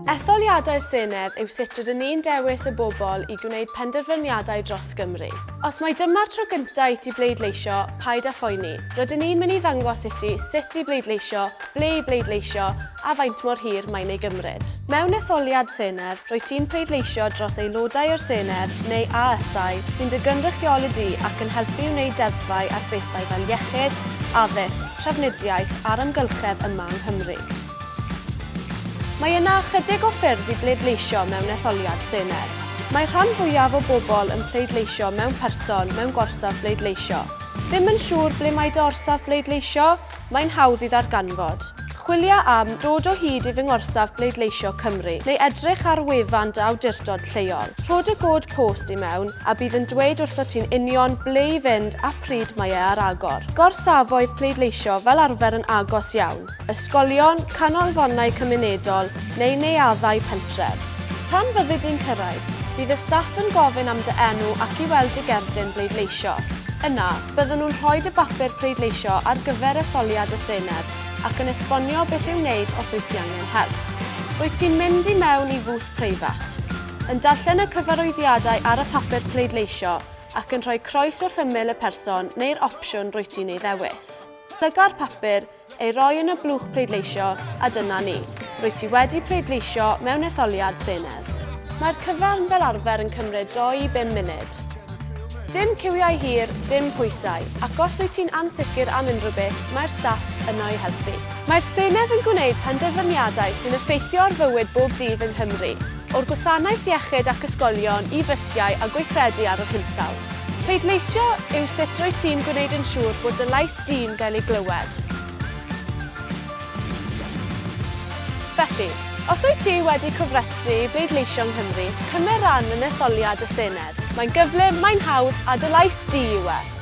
Etholiadau'r Senedd yw sut rydyn ni'n dewis y bobl i gwneud penderfyniadau dros Gymru. Os mae dyma'r tro gyntaf i ti bleidleisio, paid â phoeni. Rydyn ni'n mynd i ddangos i ti sut i bleidleisio, ble i bleidleisio a faint mor hir mae'n ei gymryd. Mewn Etholiad Senedd, rwy ti'n pleidleisio dros aelodau o'r Senedd neu ASau sy'n dy gynrychioli di ac yn helpu i wneud deddfau ar bethau fel iechyd, addysg, trafnidiaeth a'r amgylchedd yma yng Nghymru. Mae yna chydig o ffyrdd i bleidleisio mewn Etholiad Senedd. Mae rhan fwyaf o bobl yn pleidleisio mewn person mewn gorsaf bleidleisio. Ddim yn siŵr ble mae dy orsaf bleidleisio, mae'n hawdd i ddarganfod. Chwilia am dod o hyd i fy ngorsaf bleidleisio Cymru neu edrych ar wefan dy awdurdod lleol. Rhod y god post i mewn a bydd yn dweud wrtho ti'n union ble i fynd a pryd mae e ar agor. Gorsafoedd pleidleisio fel arfer yn agos iawn. Ysgolion, canolfannau cymunedol neu neuaddau pentref. Pan fyddi di'n cyrraedd, bydd y staff yn gofyn am dy enw ac i weld dy gerdyn bleidleisio. Yna, byddwn nhw'n rhoi dy bapur pleidleisio ar gyfer Etholiad y Senedd ac yn esbonio beth i'w wneud os wyt ti angen help. Rwyt ti'n mynd i mewn i fws preifat, yn darllen y cyfarwyddiadau ar y papur pleidleisio ac yn rhoi croes wrth ymyl y person neu'r opsiwn rwyt ti'n ei ddewis. Plyga'r papur, ei roi yn y blwch pleidleisio a dyna ni. Rwyt ti wedi pleidleisio mewn Etholiad Senedd. Mae'r cyfan fel arfer yn cymryd 2 i 5 munud. Dim cywiau hir, dim pwysau, ac os wyt ti'n ansicr am unrhyw beth, mae'r staff yno i helpu. Mae'r Senedd yn gwneud penderfyniadau sy'n effeithio ar fywyd bob dydd yng Nghymru, o'r gwasanaeth iechyd ac ysgolion i fysiau a gweithredu ar yr hinsawdd. Pleidleisio yw sut rwyt ti'n gwneud yn siŵr bod dy lais di'n gael ei glywed. Felly, os wyt ti wedi cofrestru i bleidleisio yng Nghymru, cymer ran yn Etholiad y Senedd. Mae'n gyflym, mae'n hawdd a dy lais di yw e.